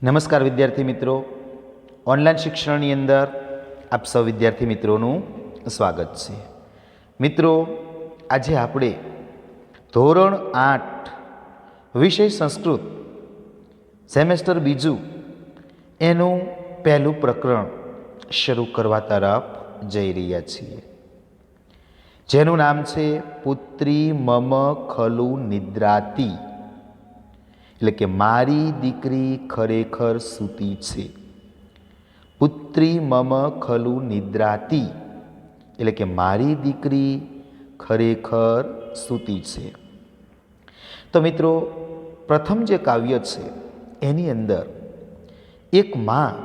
નમસ્કાર વિદ્યાર્થી મિત્રો, ઓનલાઈન શિક્ષણની અંદર આપ સૌ વિદ્યાર્થી મિત્રોનું સ્વાગત છે. મિત્રો, આજે આપણે ધોરણ 8 વિષય સંસ્કૃત સેમેસ્ટર બીજું એનું પહેલું પ્રકરણ શરૂ કરવા તરફ જઈ રહ્યા છીએ, જેનું નામ છે પુત્રી મમ ખલુ નિદ્રાતી, એટલે કે મારી દીકરી ખરેખર સૂતી છે. પુત્રી મમ ખલુ નિદ્રાતી, એટલે કે મારી દીકરી ખરેખર સૂતી છે. તો મિત્રો, પ્રથમ જે કાવ્ય છે એની અંદર એક માં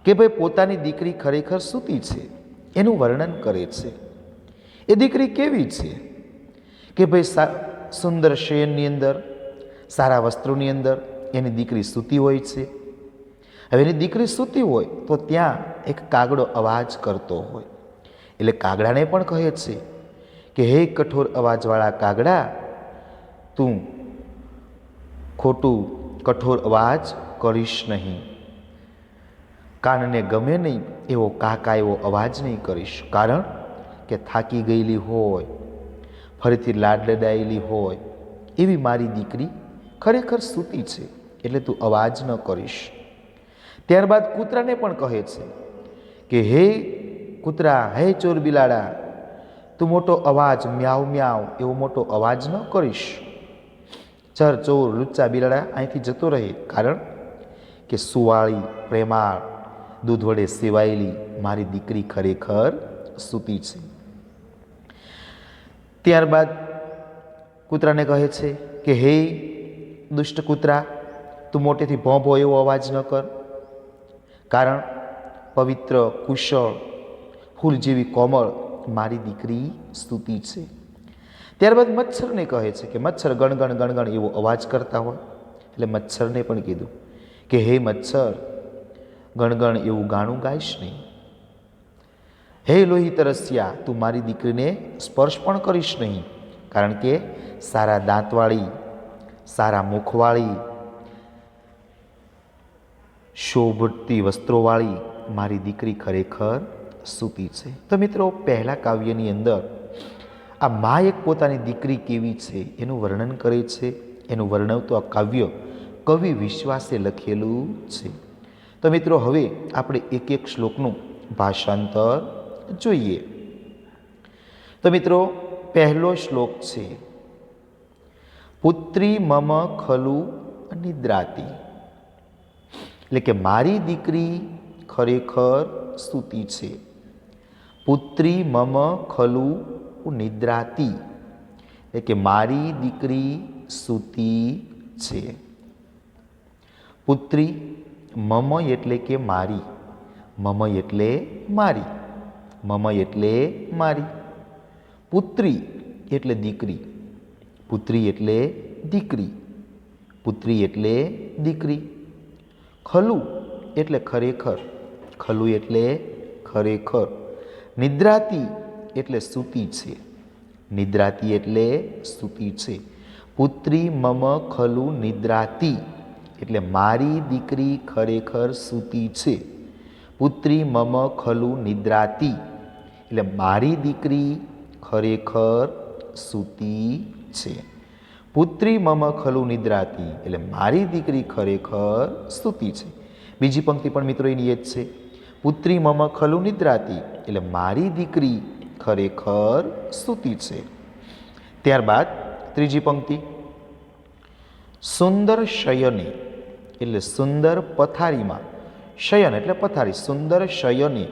કે ભાઈ પોતાની દીકરી ખરેખર સૂતી છે એનું વર્ણન કરે છે. એ દીકરી કેવી છે કે ભાઈ સુંદર શયનની અંદર, સારા વસ્ત્રોની અંદર એની દીકરી સૂતી હોય છે. હવે એની દીકરી સૂતી હોય તો ત્યાં એક કાગડો અવાજ કરતો હોય, એટલે કાગડાને પણ કહે છે કે હે કઠોર અવાજવાળા કાગડા, તું ખોટું કઠોર અવાજ કરીશ નહીં, કાનને ગમે નહીં એવો કાકા એવો અવાજ નહીં કરીશ, કારણ કે થાકી ગયેલી હોય, ફરીથી લાડ લડાયેલી હોય એવી મારી દીકરી ખરેખર સૂતી છે, એટલે તું અવાજ ન કરીશ. ત્યારબાદ કૂતરાને પણ કહે છે કે હે કૂતરા, હે ચોર બિલાડા, તું મોટો અવાજ મ્યાવ મ્યાવ એવો મોટો અવાજ ન કરીશ. ચર ચોર લુચ્ચા બિલાડા અહીંથી જતો રહે, કારણ કે સુવાળી પ્રેમાળ દૂધ વડે સેવાયેલી મારી દીકરી ખરેખર સૂતી છે. ત્યારબાદ કૂતરાને કહે છે કે હે દુષ્ટ કૂતરા, તું મોટેથી ભોંભો એવો અવાજ ન કર, કારણ પવિત્ર કુશળ ફૂલ જેવી કોમળ મારી દીકરી સૂતી છે. ત્યારબાદ મચ્છરને કહે છે કે મચ્છર ગણગણ ગણગણ એવો અવાજ કરતા હોય, એટલે મચ્છરને પણ કીધું કે હે મચ્છર, ગણગણ એવું ગાણું ગાઈશ નહીં. હે લોહી તરસ્યા, તું મારી દીકરીને સ્પર્શ પણ કરીશ નહીં, કારણ કે સારા દાંતવાળી, સારા મુખવાળી, શોભતી વસ્ત્રોવાળી મારી દીકરી ખરેખર સૂતી છે. તો મિત્રો, પહેલા કાવ્યની અંદર આ મા એક પોતાની દીકરી કેવી છે એનું વર્ણન કરે છે. એનું વર્ણવતું આ કાવ્ય કવિ વિશ્વાસે લખેલું છે. તો મિત્રો, હવે આપણે એક એક શ્લોકનું ભાષાંતર જોઈએ. તો મિત્રો, પહેલો શ્લોક છે પુત્રી મમ ખલુ નિદ્રાતી, એટલે કે મારી દીકરી ખરેખર સૂતી છે. પુત્રી મમ ખલુ નિદ્રાતી, એટલે કે મારી દીકરી સૂતી છે. પુત્રી મમ એટલે કે મારી, મમ એટલે મારી, મમ એટલે મારી. પુત્રી એટલે દીકરી, પુત્રી એટલે દીકરી, પુત્રી એટલે દીકરી. ખલુ એટલે ખરેખર, ખલુ એટલે ખરેખર. નિદ્રાતી એટલે સૂતી છે, નિદ્રાતી એટલે સૂતી છે. પુત્રી મમ ખલુ નિદ્રાતી, એટલે મારી દીકરી ખરેખર સૂતી છે. પુત્રી મમ ખલુ નિદ્રાતી, એટલે મારી દીકરી ખરેખર સૂતી છે. પુત્રી મમ ખલુ નિદ્રાતી, એટલે મારી દીકરી ખરેખર સૂતી છે. બીજી પંક્તિ પણ મિત્રો એની એ જ છે, પુત્રી મમ ખલુ નિદ્રાતી, એટલે મારી દીકરી ખરેખર સૂતી છે. ત્યારબાદ ત્રીજી પંક્તિ, સુંદર શયને, એટલે સુંદર પથારીમાં, શયન એટલે પથારી, સુંદર શયને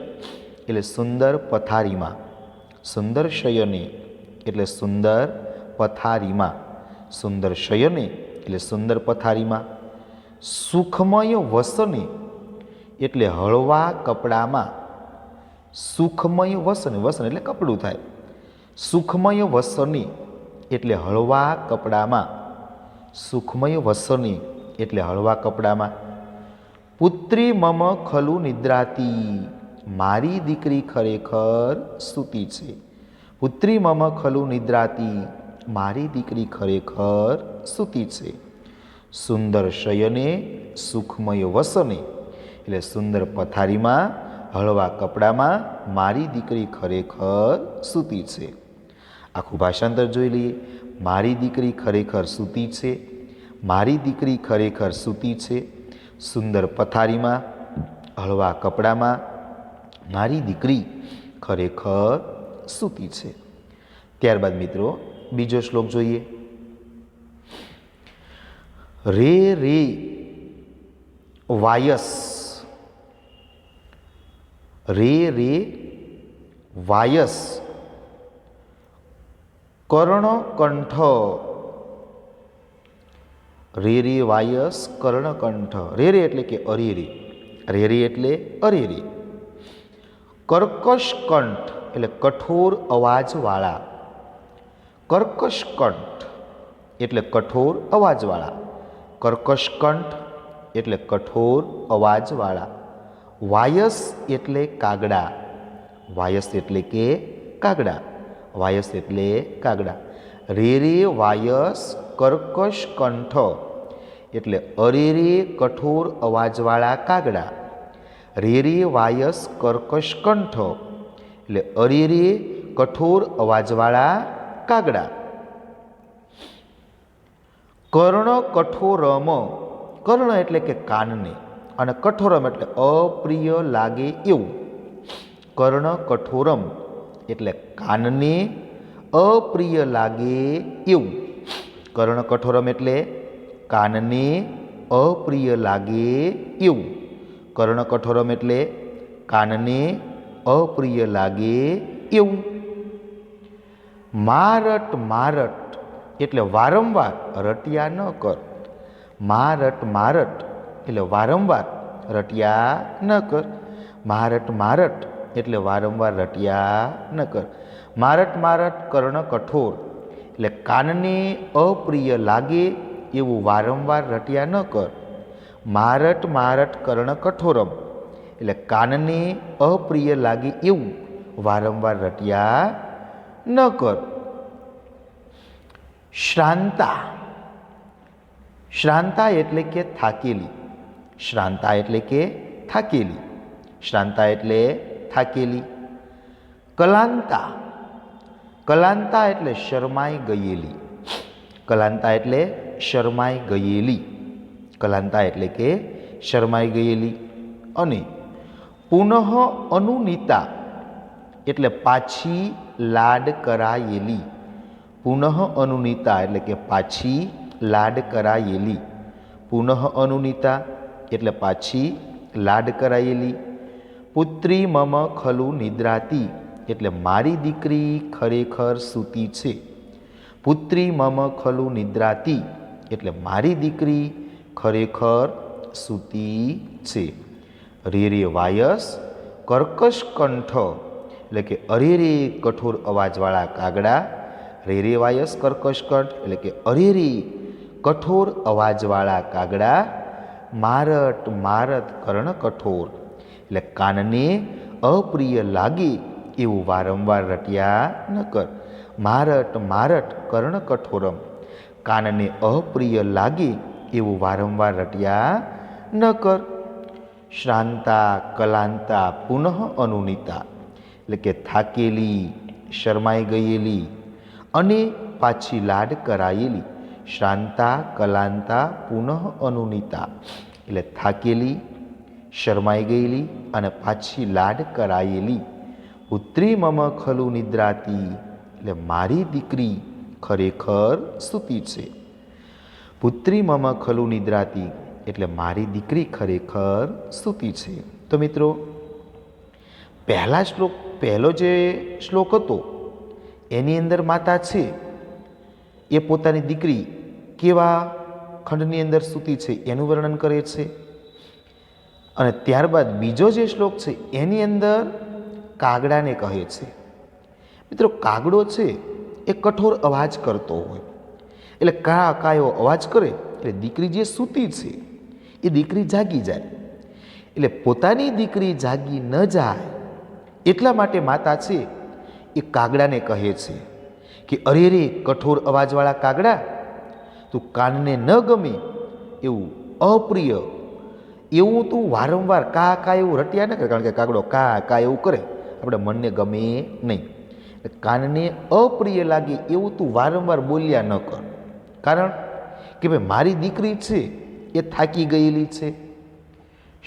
એટલે સુંદર પથારીમાં, સુંદર શયને એટલે સુંદર પથારીમાં, સુંદર શયને એટલે સુંદર પથારીમાં. સુખમય વસને એટલે હળવા કપડામાં, સુખમય વસન, વસન એટલે કપડું થાય, સુખમય વસને એટલે હળવા કપડામાં, સુખમય વસને એટલે હળવા કપડામાં. પુત્રી મમ ખલુ નિદ્રાતી, મારી દીકરી ખરેખર સૂતી છે. પુત્રી મમ ખલુ નિદ્રાતી, મારી દીકરી ખરેખર સૂતી છે. સુંદર શયને સુખમય વસને એટલે સુંદર પથારીમાં હળવા કપડામાં મારી દીકરી ખરેખર સૂતી છે. આખું ભાષાંતર જોઈ લઈએ. મારી દીકરી ખરેખર સૂતી છે. મારી દીકરી ખરેખર સૂતી છે. સુંદર પથારીમાં હળવા કપડામાં મારી દીકરી ખરેખર સૂતી છે. ત્યારબાદ મિત્રો બીજો શ્લોક જોઈએ. રે રે વાયસ, રે રે વાયસ કર્ણકંઠ, રે રે વાયસ કર્ણકંઠ. રે રે એટલે કે અરે રે, રે રે એટલે અરે રે. કર્કશકંઠ એટલે કઠોર અવાજવાળા, કર્કશકંઠ એટલે કઠોર અવાજવાળા, કર્કશકંઠ એટલે કઠોર અવાજવાળા. વાયસ એટલે કાગડા, વાયસ એટલે કે કાગડા, વાયસ એટલે કાગડા. રે રે વાયસ કર્કશકંઠ એટલે અરે રે કઠોર અવાજવાળા કાગડા. રે રે વાયસ કર્કશકંઠ એટલે અરે રે કઠોર અવાજવાળા કાગડા. કર્ણ કઠોરમ, કર્ણ એટલે કે કાનને, અને કઠોરમ એટલે અપ્રિય લાગે એવું. કર્ણ કઠોરમ એટલે કાનને અપ્રિય લાગે એવું. કર્ણ કઠોરમ એટલે કાનને અપ્રિય લાગે એવું. કર્ણ કઠોરમ એટલે કાનને અપ્રિય લાગે એવું. મારટ મારટ એટલે વારંવાર રટ્યા ન કર. મારટ મારટ એટલે વારંવાર રટ્યા ન કર. મારટ મારટ એટલે વારંવાર રટ્યા ન કર. મારટ મારટ કર્ણ કઠોર એટલે કાનને અપ્રિય લાગે એવું વારંવાર રટ્યા ન કર. મારટ મારટ કર્ણ કઠોરમ એટલે કાનને અપ્રિય લાગે એવું વારંવાર રટ્યા ન કર. શ્રાંતા, શ્રાંતા એટલે કે થાકેલી, શ્રાંતા એટલે કે થાકેલી, શ્રાંતા એટલે થાકેલી. કલાંતા, કલાંતા એટલે શરમાઈ ગયેલી, કલાંતા એટલે શરમાઈ ગયેલી, કલાંતા એટલે કે શરમાઈ ગયેલી. અને પુનઃ અનુનીતા એટલે પાછી લાડ કરાયેલી, પુનઃ અનુનીતા એટલે કે પાછી લાડ કરાયેલી, પુનઃ અનુનીતા એટલે પાછી લાડ કરાયેલી. પુત્રી મમ ખલુ નિદ્રાતી એટલે મારી દીકરી ખરેખર સૂતી છે. પુત્રી મમ ખલુ નિદ્રાતી એટલે મારી દીકરી ખરેખર સૂતી છે. રે રે વાયસ કર્કશકંઠ એટલે કે અરે રે કઠોર અવાજવાળા કાગડા. રે રે વાયસ કર્કશકંઠ એટલે કે અરે રે કઠોર અવાજવાળા કાગડા. મારટ મારત કર્ણ કઠોર એટલે કાનને અપ્રિય લાગે એવું વારંવાર રટ્યા ન કર. મારટ મારટ કર્ણ કઠોરમ, કાનને અપ્રિય લાગે એવું વારંવાર રટ્યા ન કર. શ્રાંતા કલાંતા પુનઃ અનુનીતા એટલે કે થાકેલી, શરમાઈ ગયેલી અને પાછી લાડ કરાયેલી. શ્રાંતા કલાંતા પુનઃ અનુનીતા એટલે થાકેલી, શરમાઈ ગયેલી અને પાછી લાડ કરાયેલી. પુત્રી મમ ખલુ નિદ્રાતી એટલે મારી દીકરી ખરેખર સૂતી છે. પુત્રી મમ ખલુ નિદ્રાતી એટલે મારી દીકરી ખરેખર સૂતી છે. તો મિત્રો પહેલો જે શ્લોક હતો એની અંદર માતા છે એ પોતાની દીકરી કેવા ખંડની અંદર સૂતી છે એનું વર્ણન કરે છે. અને ત્યારબાદ બીજો જે શ્લોક છે એની અંદર કાગડાને કહે છે. મિત્રો કાગડો છે એ કઠોર અવાજ કરતો હોય એટલે કાયો અવાજ કરે એટલે દીકરી જે સૂતી છે એ દીકરી જાગી જાય. એટલે પોતાની દીકરી જાગી ન જાય એટલા માટે માતા છે એ કાગડાને કહે છે કે અરે રે કઠોર અવાજવાળા કાગડા, તું કાનને ન ગમે એવું અપ્રિય એવું તું વારંવાર કા કા એવું રટ્યા ન કરે, કારણ કે કાગડો કા કા એવું કરે આપણે મનને ગમે નહીં. કાનને અપ્રિય લાગે એવું તું વારંવાર બોલ્યા ન કર. કારણ કે ભાઈ મારી દીકરી છે એ થાકી ગયેલી છે,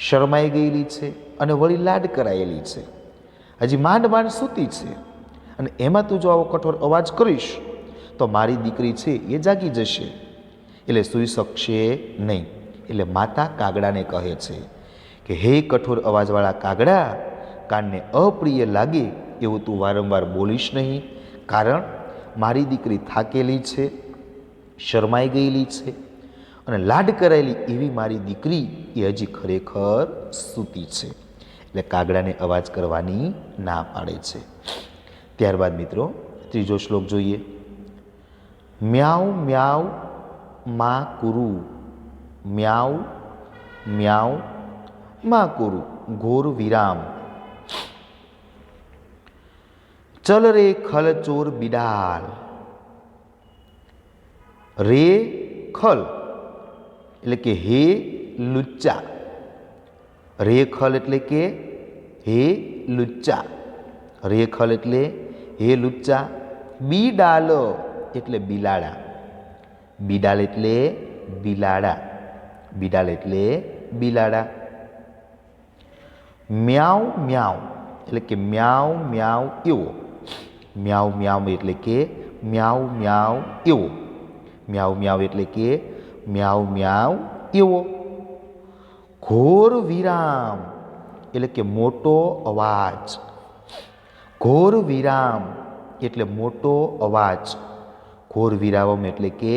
શરમાઈ ગયેલી છે અને વળી લાડ કરાયેલી છે, હજી માંડ માંડ સૂતી છે, અને એમાં તું જો આવો કઠોર અવાજ કરીશ તો મારી દીકરી છે એ જાગી જશે, એટલે સૂઈ શકશે નહીં. એટલે માતા કાગડાને કહે છે કે હે કઠોર અવાજવાળા કાગડા, કાનને અપ્રિય લાગે એવું તું વારંવાર બોલીશ નહીં. કારણ મારી દીકરી થાકેલી છે, શરમાઈ ગયેલી છે અને લાડ કરાયેલી એવી મારી દીકરી એ હજી ખરેખર સૂતી છે. એટલે કાગડાને અવાજ કરવાની ના પાડે છે. ત્યારબાદ મિત્રો ત્રીજો શ્લોક જોઈએ. મ્યાઉ મ્યાઉ મા કુરુ, મ્યાઉ મ્યાઉ મા કુરુ ઘોર વિરામ. ચલ રે ખલ ચોર બિડાલ. રે ખલ એટલે કે હે લુચ્ચા, રે ખલ એટલે કે હે લુચ્ચા, રે ખલ એટલે હે લુચ્ચા. બીડાલ એટલે બિલાડા, બીડાલ એટલે બિલાડા, બીડાલ એટલે બિલાડા. મ્યાઉ મ્યાઉ એટલે કે મ્યાઉ મ્યાઉ એવો, મ્યાઉ મ્યાઉ એટલે કે મ્યાઉ મ્યાઉ એવો, મ્યાઉ મ્યાઉ એટલે કે મ્યાઉ મ્યાઉ એવો. ઘોર વિરામ એટલે કે મોટો અવાજ, ઘોર વિરામ એટલે મોટો અવાજ, ઘોર વિરામ એટલે કે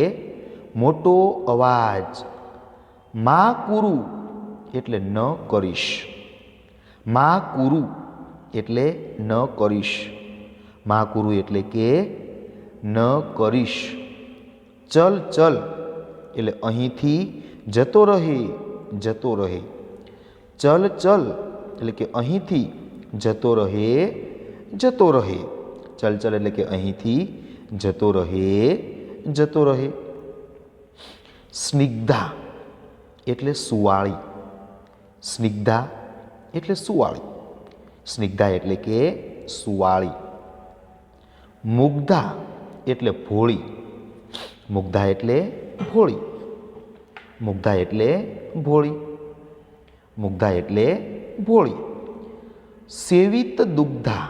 મોટો અવાજ. મા કુરુ એટલે ન કરીશ, મા કુરુ એટલે ન કરીશ, મા કુરુ એટલે કે ન કરીશ. ચલ ચલ એટલે અહીંથી જતો રહે, જતો રહે. ચલ ચલ એટલે કે અહીંથી જતો રહે, જતો રહે. ચલ ચલ એટલે કે અહીંથી જતો રહે, જતો રહે. સ્નિગ્ધા એટલે સુવાળી, સ્નિગ્ધા એટલે સુવાળી, સ્નિગ્ધા એટલે કે સુવાળી. મુગ્ધા એટલે ભોળી, મુગ્ધા એટલે ભોળી, મુગ્ધા એટલે ભોળી, મુગ્ધા એટલે ભોળી. સેવિત દુગ્ધા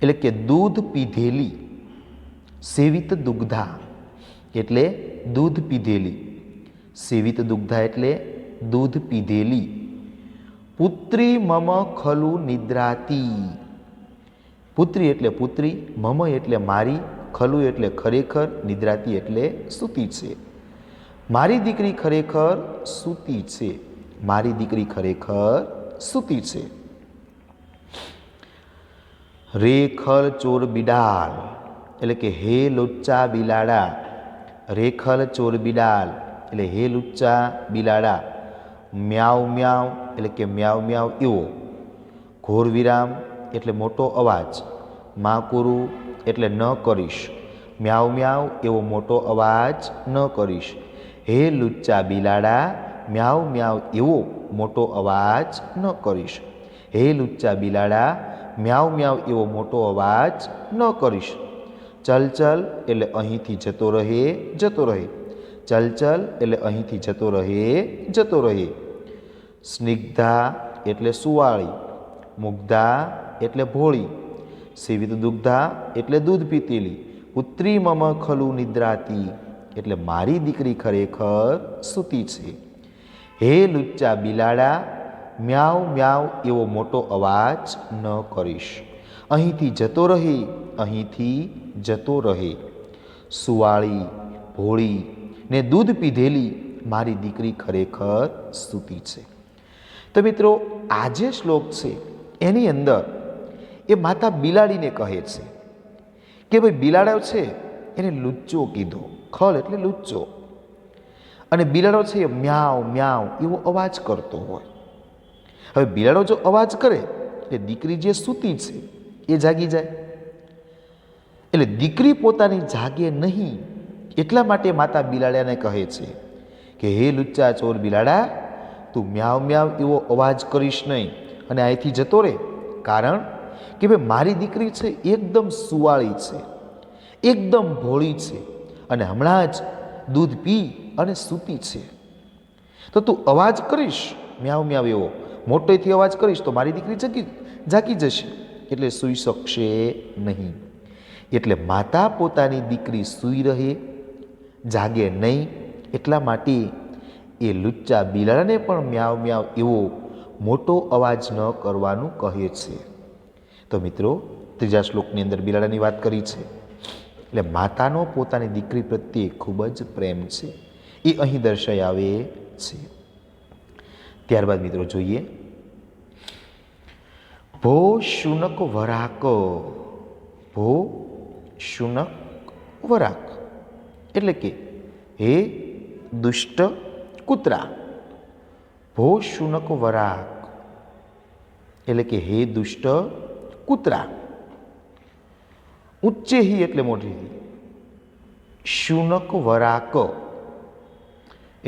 એટલે કે દૂધ પીધેલી, સેવિત દુગ્ધા એટલે દૂધ પીધેલી, સેવિત દુગ્ધા એટલે દૂધ પીધેલી. પુત્રી મમ ખલુ નિદ્રાતી, પુત્રી એટલે પુત્રી, મમ એટલે મારી, ખલુ એટલે ખરેખર, નિદ્રાતી એટલે સૂતી છે. મારી દીકરી ખરેખર સૂતી છે, મારી દીકરી ખરેખર સૂતી છે. રે ખલ ચોર બિડાલ એટલે કે હે લુચ્ચા બિલાડા, રેખલ ચોર બિડાલ એટલે હે લુચ્ચા બિલાડા. મ્યાઉ મ્યાઉ એટલે કે મ્યાઉ મ્યાઉ એવો. ઘોર વિરામ એટલે મોટો અવાજ. મા કુરુ એટલે ન કરીશ, મ્યાઉ મ્યાઉ એવો મોટો અવાજ ન કરીશ. હે લુચ્ચા બિલાડા, મ્યાઉ મ્યાઉ એવો મોટો અવાજ ન કરીશ. હે લુચ્ચા બિલાડા, મ્યાઉ મ્યાઉ એવો મોટો અવાજ ન કરીશ. ચલ ચલ એટલે અહીંથી જતો રહે, જતો રહે. ચલ ચલ એટલે અહીંથી જતો રહે, જતો રહે. સ્નિગ્ધા એટલે સુવાળી, મુગ્ધા એટલે ભોળી, સેવિત દુગ્ધા એટલે દૂધ પીતેલી, પુત્રી મમ ખલુ નિદ્રાતી એટલે મારી દીકરી ખરેખર સૂતી છે. હે લુચ્ચા બિલાડા, મ્યાઉ મ્યાઉ એવો મોટો અવાજ ન કરીશ. અહીંથી જતો રહે, અહીંથી જતો રહે. સુવાળી, ભોળી ને દૂધ પીધેલી મારી દીકરી ખરેખર સૂતી છે. તો મિત્રો આ જે શ્લોક છે એની અંદર એ માતા બિલાડીને કહે છે કે ભાઈ બિલાડો છે એને લુચ્ચો કીધો, ખલ એટલે લુચ્ચો, અને બિલાડો છે એ મ્યાઉ મ્યાઉ એવો અવાજ કરતો હોય. હવે બિલાડો જો અવાજ કરે એટલે દીકરી જે સૂતી છે એ જાગી જાય. એટલે દીકરી પોતાની જાગે નહીં એટલા માટે માતા બિલાડાને કહે છે કે હે લુચ્ચા ચોર બિલાડા, તું મ્યાવ મ્યાવ એવો અવાજ કરીશ નહીં અને અહીંથી જતો રહે. કારણ કે ભાઈ મારી દીકરી છે એકદમ સુવાળી છે, એકદમ ભોળી છે અને હમણાં જ દૂધ પી અને સૂતી છે. તો તું અવાજ કરીશ મ્યાવ મ્યાવ એવો, મોટેથી અવાજ કરીશ તો મારી દીકરી જાગી જશે, એટલે સૂઈ શકશે નહીં. એટલે માતા પોતાની દીકરી સૂઈ રહે, જાગે નહીં, એટલા માટે એ લુચ્ચા બિલાડાને પણ મ્યાવ મ્યાવ એવો મોટો અવાજ ન કરવાનું કહે છે. તો મિત્રો, ત્રીજા શ્લોકની અંદર બિલાડાની વાત કરી છે. એટલે માતાનો પોતાની દીકરી પ્રત્યે ખૂબ જ પ્રેમ છે, એ અહીં દર્શાવી આવે છે. ત્યારબાદ મિત્રો જોઈએ, ભો શુનક વરાક. ભો શુનક વરાક એટલે કે હે દુષ્ટ કૂતરા. ભો શુનક વરાક એટલે કે હે દુષ્ટ કૂતરા. ઉચ્ચે હી એટલે મોટેથી, શુનક વરાક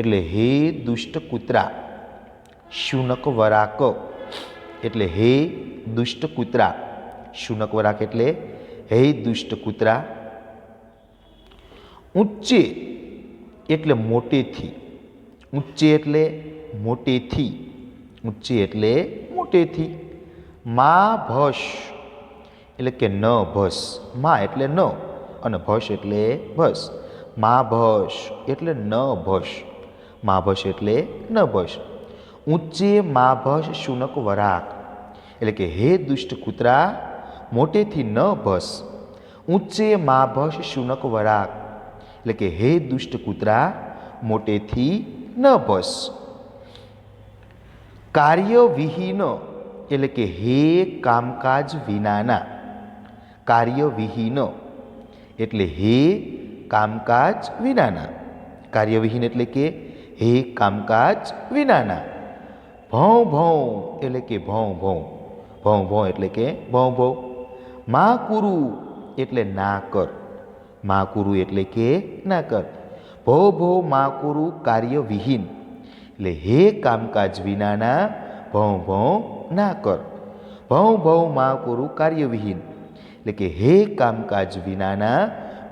એટલે હે દુષ્ટ કૂતરા. શુનક વરાક એટલે હે દુષ્ટ કૂતરા. શુનક વરાક એટલે હે દુષ્ટ કૂતરા. ઊંચે એટલે મોટેથી. ઊંચે એટલે મોટેથી. ઊંચે એટલે મોટેથી. મા ભસ એટલે કે ન ભસ. મા એટલે ન અને ભસ એટલે ભસ. મા ભસ એટલે ન ભસ. મા ભસ એટલે ન ભસ. ઊંચે મા ભસ શુનક વરાક એટલે કે હે દુષ્ટ કૂતરા, મોટેથી ન ભસ. ઊંચે મા ભસ શુનક વરાક એટલે કે હે દુષ્ટ કૂતરા, મોટેથી ન ભસ. કાર્યવિહીન એટલે કે હે કામકાજ વિનાના. કાર્યવિહીન એટલે હે કામકાજ વિનાના. કાર્યવિહીન એટલે કે હે કામકાજ વિનાના. ભૌ ભૌ એટલે કે ભૌ ભૌ. ભૌ ભૌ એટલે કે ભૌ ભૌ. મા કુરુ એટલે ના કર. મા કુરુ એટલે કે ના કર. ભો ભો મા કુરુ કાર્યવિહીન એટલે હે કામકાજ વિનાના ભૌ ભૌ ના કર. ભૌ ભૌ મા કુરુ કાર્યવિહીન એટલે કે હે કામકાજ વિનાના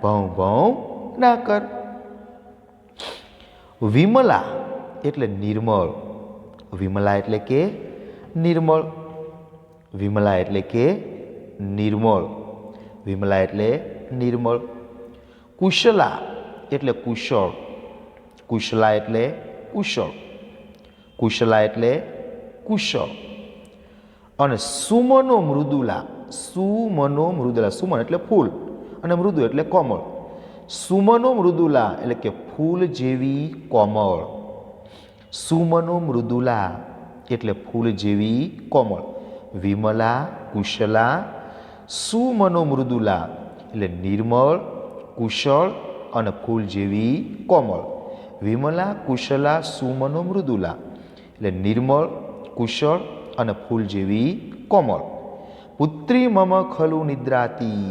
ભૌ ભૌ ના કર. વિમલા એટલે નિર્મળ. વિમલા એટલે કે નિર્મળ. વિમલા એટલે કે નિર્મળ. વિમલા એટલે નિર્મળ. કુશલા એટલે કુશળ. કુશલા એટલે કુશળ. કુશલા એટલે કુશળ. અને સુમનો મૃદુલા. સુમનો મૃદુલા. સુમન એટલે ફૂલ અને મૃદુ એટલે કોમળ. સુમનો મૃદુલા એટલે કે ફૂલ જેવી કોમળ. સુમનો મૃદુલા એટલે ફૂલ જેવી કોમળ. વિમલા, કુશલા, સુમનો મૃદુલા એટલે નિર્મળ, કુશળ અને ફૂલ જેવી કોમળ. વિમલા, કુશલા, સુમનો મૃદુલા એટલે નિર્મળ, કુશળ અને ફૂલ જેવી કોમળ. પુત્રી મમ ખલુ નિદ્રાતી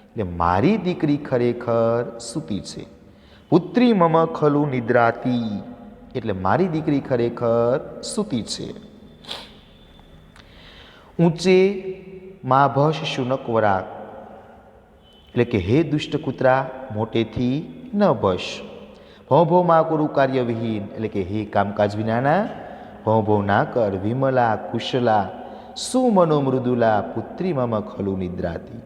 એટલે મારી દીકરી ખરેખર સૂતી છે. પુત્રી મમ ખલુ નિદ્રાતી એટલે મારી દીકરી ખરેખર સૂતી છે. ઊંચે મા ભસ શુનક વરાક એટલે કે હે દુષ્ટ કૂતરા, મોટેથી ન ભસ. ભૌ ભૌ મા કુરુ કાર્યવિહીન એટલે કે હે કામકાજ વિનાના ભૌ ભૌ ના કર. વિમલા, કુશલા, સુમનો મૃદુલા, પુત્રી મમ ખલુ નિદ્રાતી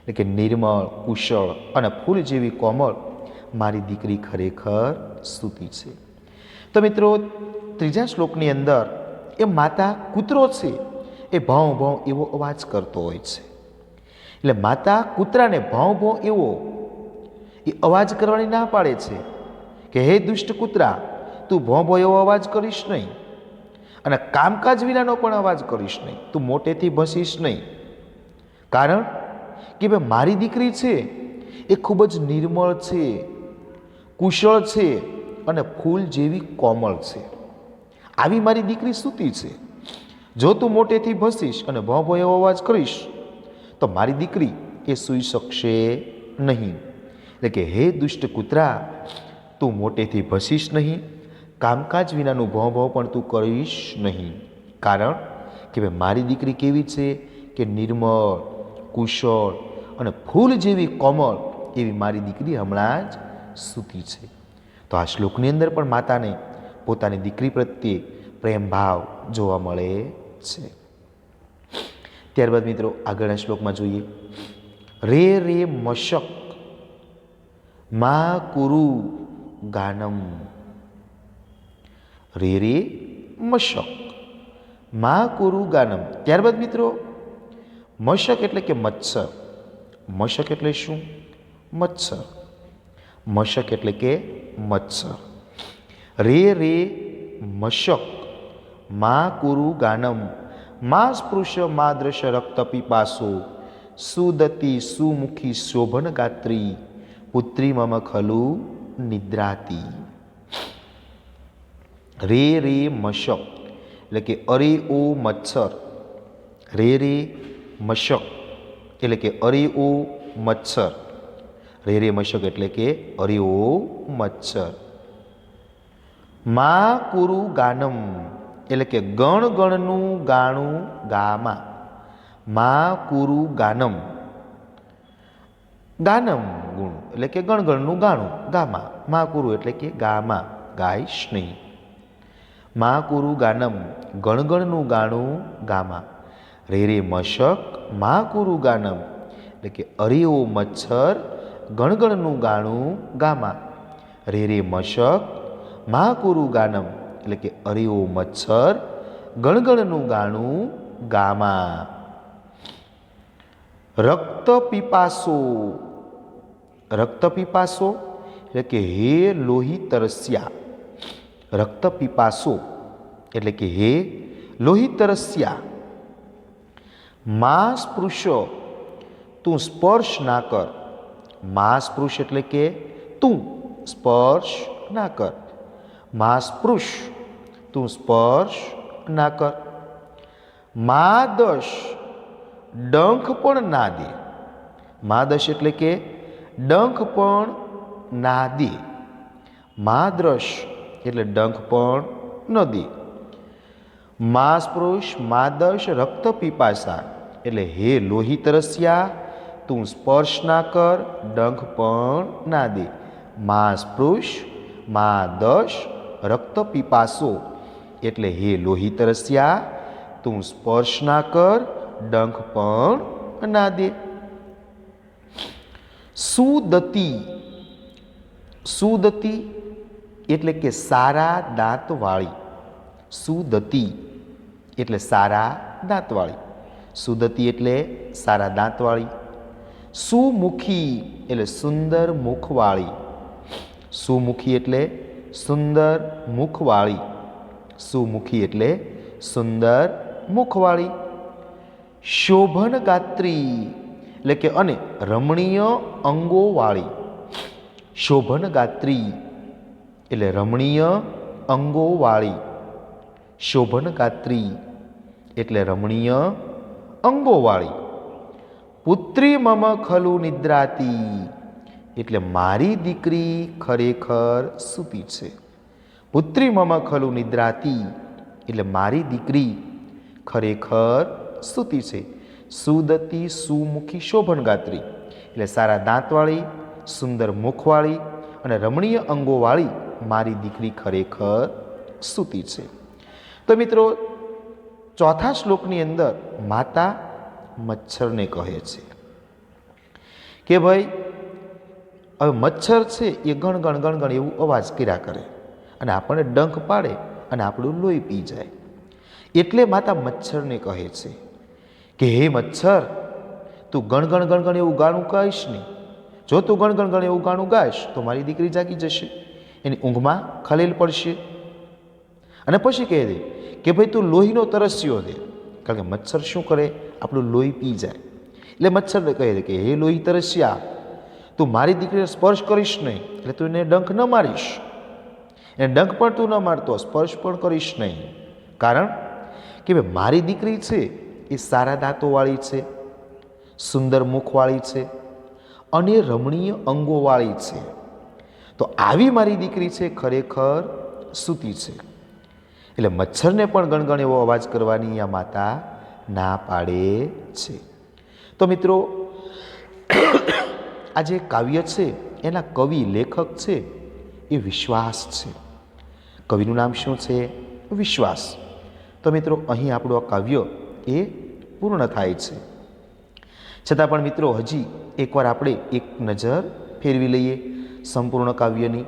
એટલે કે નિર્મળ, કુશળ અને ફૂલ જેવી કોમળ મારી દીકરી ખરેખર સૂતી છે. તો મિત્રો, ત્રીજા શ્લોકની અંદર એ માતા કૂતરો છે એ ભૌ ભૌ એવો અવાજ કરતો હોય છે. એટલે માતા કૂતરાને ભૌ ભૌ એવો એ અવાજ કરવાની ના પાડે છે કે હે દુષ્ટ કૂતરા, તું ભૌ ભૌ એવો અવાજ કરીશ નહીં અને કામકાજ વિનાનો પણ અવાજ કરીશ નહીં. તું મોટેથી ભસીશ નહીં. કારણ કે ભાઈ મારી દીકરી છે એ ખૂબ જ નિર્મળ છે, કુશળ છે અને ફૂલ જેવી કોમળ છે. આવી મારી દીકરી સૂતી છે. જો તું મોટેથી ભસીશ અને ભૌ ભૌ એવો અવાજ કરીશ તો મારી દીકરી એ સૂઈ શકશે નહીં. એટલે કે હે દુષ્ટ કૂતરા, તું મોટેથી ભસીશ નહીં, કામકાજ વિનાનું ભોં ભોં પણ તું કરીશ નહીં. કારણ કે ભાઈ મારી દીકરી કેવી છે કે નિર્મળ, કુશળ અને ફૂલ જેવી કોમળ એવી મારી દીકરી હમણાં જ સૂતી છે. તો આ શ્લોકની અંદર પણ માતાને પોતાની દીકરી પ્રત્યે પ્રેમ ભાવ જોવા મળે છે. ત્યારબાદ મિત્રો આગળના શ્લોકમાં જોઈએ. રે રે મશક મા કુરુ ગાનમ. રે રે મશક મા કુરુ ગાનમ. ત્યારબાદ મિત્રો મશક એટલે કે મચ્છર. મશક એટલે શું? મચ્છર. મશક એટલે કે મચ્છર. રે રે મશક મા કુરુ ગાનમ મા સ્પૃશ મા દ્રશ રક્ત પીપાસો સુદતી સુમુખી શોભન ગાત્રી પુત્રી મમ ખલુ નિદ્રાતી. રે રે મશક એટલે કે અરે ઓ મચ્છર. રે રે મશક એટલે કે અરે ઓ મચ્છર. રે રે મશક એટલે કે અરે ઓ મચ્છર. મા કુરુ ગાનમ એટલે કે ગણ ગણનું ગાણું ગામાં. મા કુરુ ગાનમ. ગાનમ ગુણ એટલે કે ગણગણનું ગાણું ગામાં. મા કુરુ એટલે કે ગામાં, ગાઈશ નહીં. મા કુરુ ગાનમ ગણગણનું ગાણું ગામાં. રે રે મશક મા કુરુ ગાનમ એટલે કે અરે ઓ મચ્છર ગણગણનું ગાણું ગામાં. રે રે મશક મા કુરુ ગાનમ એટલે કે અરે ઓ મચ્છર ગણગણનું ગાણું ગામાં. રક્ત પીપાસો. રક્ત પીપાસો એટલે કે હે લોહી તરસ્યા. રક્ત પીપાસો એટલે કે હે લોહી તરસ્યા. મા સ્પૃશ તું સ્પર્શ ના કર. મા સ્પૃશ એટલે કે તું સ્પર્શ ના કર. મા સ્પૃશ તું સ્પર્શ ના કર. મા દશ ડંખ પણ ના દે. મા દશ એટલે કે ડંખ પણ ના દે. મા દ્રશ એટલે ડંખ પણ ન દે. મા સ્પૃશ મા દશ રક્ત પીપાસા એટલે હે લોહી તરસ્યા તું સ્પર્શ ના કર, ડંખ પણ ના દે. મા સ્પૃશ મા દશ રક્ત પીપાસો એટલે હે લોહી તરસ્યા તું સ્પર્શ ના કર, ડંખ પણ ના દે. સુદતી. સુદતી એટલે કે સારા દાંતવાળી. સુદતી એટલે સારા દાંતવાળી. સુદતી એટલે સારા દાંતવાળી. સુમુખી એટલે સુંદર મુખવાળી. સુમુખી એટલે સુંદર મુખવાળી. સુમુખી એટલે સુંદર મુખવાળી. શોભન ગાત્રી એટલે કે અને રમણીય અંગોવાળી. શોભન ગાત્રી એટલે રમણીય અંગોવાળી. શોભન ગાત્રી એટલે રમણીય અંગોવાળી. પુત્રી મમ ખલુ નિદ્રાતી એટલે મારી દીકરી ખરેખર સૂતી છે. પુત્રી મમ ખલુ નિદ્રાતી એટલે મારી દીકરી ખરેખર સૂતી છે. સુદતી સુમુખી શોભન ગાત્રી એટલે સારા દાંતવાળી, સુંદર મુખવાળી અને રમણીય અંગોવાળી મારી દીકરી ખરેખર સૂતી છે. તો મિત્રો ચોથા શ્લોકની અંદર માતા મચ્છરને કહે છે કે ભાઈ હવે મચ્છર છે એ ગણ ગણ ગણ ગણ એવું અવાજ કર્યા કરે અને આપણને ડંખ પાડે અને આપણું લોહી પી જાય. એટલે માતા મચ્છરને કહે છે કે હે મચ્છર, તું ગણ ગણ ગણ ગણ એવું ગાણું કહીશ નહીં. જો તું ગણ ગણ ગણ એવું ગાણું ગાઈશ તો મારી દીકરી જાગી જશે, એની ઊંઘમાં ખલેલ પડશે. અને પછી કહે દે કે ભાઈ તું લોહીનો તરસ્યો દે. કારણ કે મચ્છર શું કરે? આપણું લોહી પી જાય. એટલે મચ્છરને કહે દે કે હે લોહી તરસ્યા, તું મારી દીકરીને સ્પર્શ કરીશ નહીં. એટલે તું એને ડંખ ન મારીશ. એને ડંખ પણ તું ન મારતો, સ્પર્શ પણ કરીશ નહીં. કારણ કે ભાઈ મારી દીકરી છે એ સારા દાંતોવાળી છે, સુંદર મુખવાળી છે અને રમણીય અંગોવાળી છે. તો આવી મારી દીકરી છે ખરેખર સૂતી છે. એટલે મચ્છરને પણ ગણગણ એવો અવાજ કરવાની આ માતા ના પાડે છે. તો મિત્રો, આ જે કાવ્ય છે એના કવિ લેખક છે એ વિશ્વાસ છે. કવિનું નામ શું છે? વિશ્વાસ. તો મિત્રો, અહીં આપણું આ કાવ્ય એ પૂર્ણ થાય છે. છતાં પણ મિત્રો, હજી એકવાર આપણે એક નજર ફેરવી લઈએ સંપૂર્ણ કાવ્યની.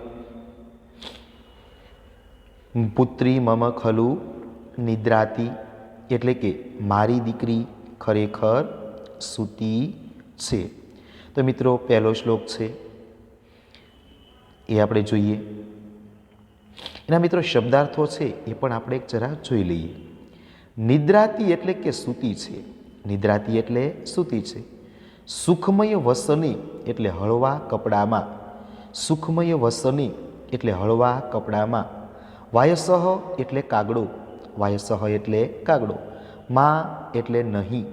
પુત્રી મમ ખલુ નિદ્રાતી, એટલે કે મારી દીકરી ખરેખર સૂતી છે. તો મિત્રો, પહેલો શ્લોક છે એ આપણે જોઈએ. એના મિત્રો શબ્દાર્થો છે એ પણ આપણે એક જરા જોઈ લઈએ. નિદ્રાતી એટલે કે સૂતી છે. નિદ્રાતી એટલે સૂતી છે. સુખમય વસની એટલે હળવા કપડામાં. સુખમય વસની એટલે હળવા કપડામાં. વાયસહ એટલે કાગડો. વાયસહ એટલે કાગડો. માં એટલે નહીં.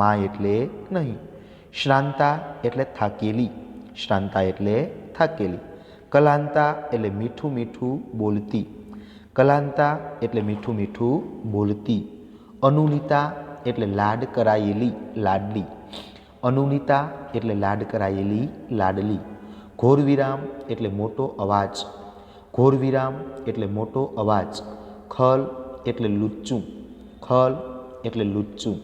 માં એટલે નહીં. શ્રાંતા એટલે થાકેલી. શ્રાંતા એટલે થાકેલી. કલાંતા એટલે મીઠું મીઠું બોલતી. કલાંતા એટલે મીઠું મીઠું બોલતી. અનુનિતા એટલે લાડ કરાયેલી, લાડલી. અનુનિતા એટલે લાડ કરાયેલી, લાડલી. ઘોર વિરામ એટલે મોટો અવાજ. ઘોર વિરામ એટલે મોટો અવાજ. ખલ એટલે લુચ્ચું. ખલ એટલે લુચ્ચું.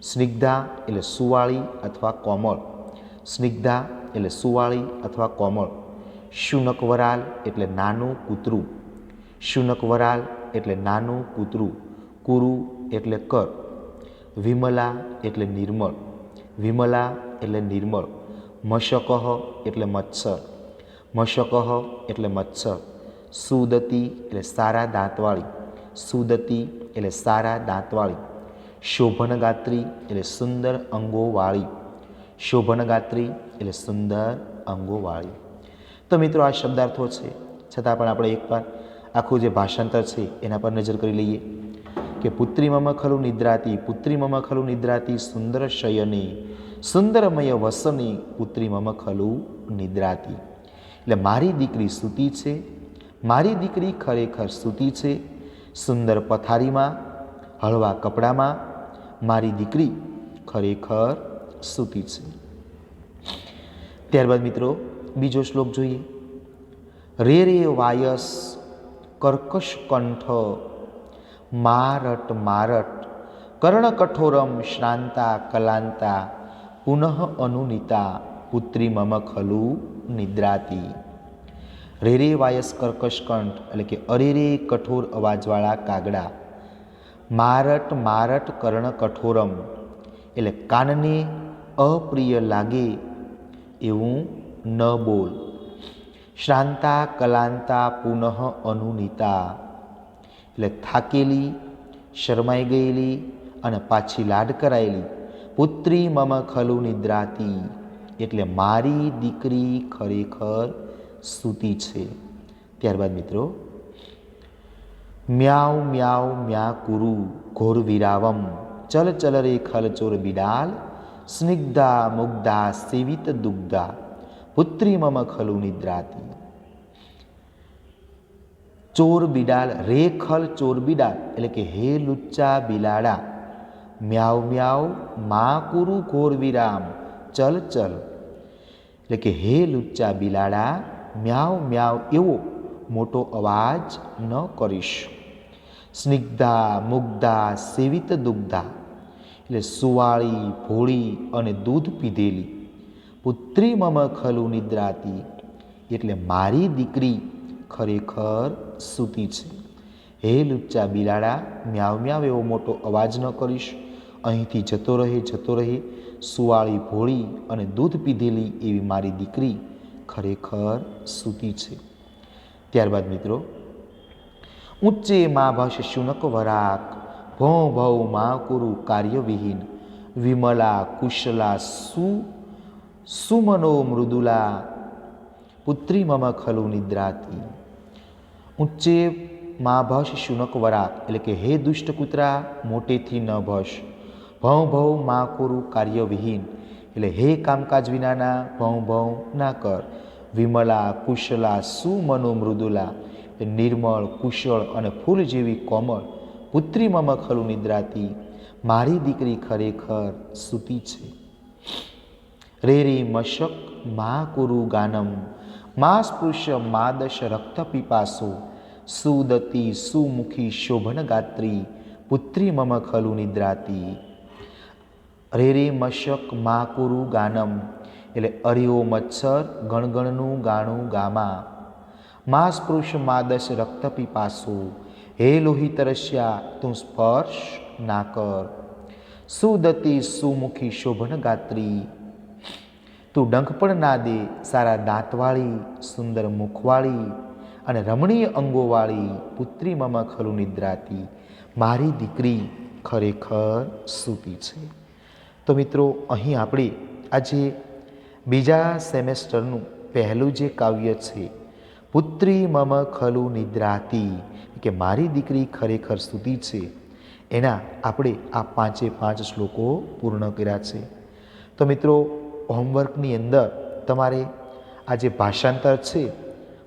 સ્નિગ્ધા એટલે સુવાળી અથવા કોમળ. સ્નિગ્ધા એટલે સુવાળી અથવા કોમળ. શુનક વરાલ એટલે નાનું કૂતરું. શુનક વરાલ એટલે નાનું કૂતરું. કુરુ એટલે કર. વિમલા એટલે નિર્મળ. વિમલા એટલે નિર્મળ. મશકહ એટલે મચ્છર. મશકહ એટલે મચ્છર. સુદતી એટલે સારા દાંતવાળી. સુદતી એટલે સારા દાંતવાળી. શોભનગાત્રી એટલે સુંદર અંગોવાળી. શોભનગાત્રી એટલે સુંદર અંગોવાળી. તો મિત્રો, આ શબ્દાર્થો છે, છતાં પણ આપણે એકવાર આખું જે ભાષાંતર છે એના પર નજર કરી લઈએ કે પુત્રી મમ ખલુ નિદ્રાતી, પુત્રી મમ ખલુ નિદ્રાતી સુંદર શયની, સુંદરમય વસની, પુત્રી મમ ખલુ નિદ્રાતી. એટલે મારી દીકરી સૂતી છે. મારી દીકરી ખરેખર સૂતી છે. સુંદર પથારીમાં, હળવા કપડામાં મારી દીકરી ખરેખર સૂતી છે. ત્યારબાદ મિત્રો બીજો શ્લોક જોઈએ. રે રે વાયસ કર્કશ કંઠ મારટ મારટ કર્ણકઠોરમ શ્રાંતા કલાંતા પુનઃ અનુનિતા પુત્રી મમ ખલુ નિદ્રાતી. રે રે વાયસ કર્કશ કંઠ એટલે કે અરે રે કઠોર અવાજવાળા કાગડા. મારટ મારટ કર્ણ કઠોરમ એટલે કાનને અપ્રિય લાગે એવું ન બોલ. શ્રાંતા કલાંતા પુનઃ અનુનિતા એટલે થાકેલી, શરમાઈ ગયેલી અને પાછી લાડ કરાયેલી. પુત્રી મમ ખલુ નિદ્રાતી એટલે મારી દીકરી ખરેખર સૂતી છે. ત્યારબાદ મિત્રો મ્યાઉ મ્યાઉ મ્યા કુરુ ઘોર વિરાવમ ચલ ચલ રે ખલચોર બિડાલ સ્નિગ્ધા મુગ્ધા સેવિત દુગ્ધા પુત્રી મમ ખલુ નિદ્રાતી. ચોર બિડાલ, રે ખલ ચોર બિડાલ એટલે કે હે લુચ્ચા બિલાડા. મ્યાઉ મ્યાઉ મા કુરુ ઘોર વિરામ ચલ ચલ એટલે કે હે લુચ્ચા બિલાડા, મ્યાઉ મ્યાઉ એવો મોટો અવાજ ન કરીશ. સ્નિગ્ધા મુગ્ધા સેવિત દુગ્ધા એટલે સુવાળી, ભોળી અને દૂધ પીધેલી. પુત્રી મમ ખલુ નિદ્રાતી એટલે મારી દીકરી ખરેખર સૂતી છે. હે લુચ્ચા બિલાડા, મ્યાવ મ્યાવ એવો મોટો અવાજ ન કરીશ. અહીંથી જતો રહે, જતો રહે. સુવાળી, ભોળી અને દૂધ પીધેલી એવી મારી દીકરી ખરેખર સૂતી છે. ત્યારબાદ મિત્રો ઊંચે મા ભાષ શુનક વરાક ભૌ ભૌ મા કુરુ કાર્યવિહીન વિમલા કુશલા સુમનો મૃદુલા પુત્રી મમ ખલુ નિદ્રાતી. ઊંચે મા ભસ શુનક વરાક એટલે કે હે દુષ્ટ કૂતરા, મોટેથી ન ભસ. ભૌ ભૌ મા કુરુ કાર્યવિહીન એટલે હે કામકાજ વિનાના ભૌ ભૌ ના કર. વિમલા કુશલા સુમનો મૃદુલા નિર્મળ, કુશળ અને ફૂલ જેવી કોમળ પુત્રી મમ ખલુ નિદ્રાતી, મારી દીકરી ખરેખર સૂતી છે. રે રે મશક મા કુરુ ગાનમ, મા સ્પૃશ્ય મા દશ રક્ત પીપાસો, સુદતી સુમુખી શોભન ગાત્રી, પુત્રી મમ ખલુ નિદ્રાતી. રે રે મશક મા કુરુ ગાનમ એટલે અરિયો મચ્છર ગણગણનું ગાણું ગામા. મા સ્પૃશ માદશ રક્ત પીપાસો, હે લોહી તરસ્યા તું સ્પર્શ ના કર. સુદતી સુમુખી શોભન ગાત્રી, તું ડંખ પણ ના દે, સારા દાંતવાળી, સુંદર મુખવાળી અને રમણીય અંગોવાળી પુત્રી મમ ખલુ નિદ્રાતી, મારી દીકરી ખરેખર સૂતી છે. તો મિત્રો, અહીં આપણે આજે બીજા સેમેસ્ટરનું પહેલું જે કાવ્ય છે પુત્રી મમ ખલુ નિદ્રાતી કે મારી દીકરી ખરેખર સૂતી છે, એના આપણે આ 5 શ્લોકો પૂર્ણ કર્યા છે. તો મિત્રો, હોમવર્કની અંદર તમારે આ જે ભાષાંતર છે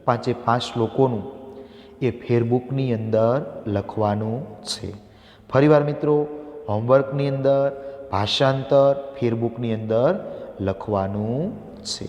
5 શ્લોકોનું એ ફેરબુકની અંદર લખવાનું છે. ફરીવાર મિત્રો, હોમવર્કની અંદર ભાષાંતર ફેરબુકની અંદર લખવાનું છે.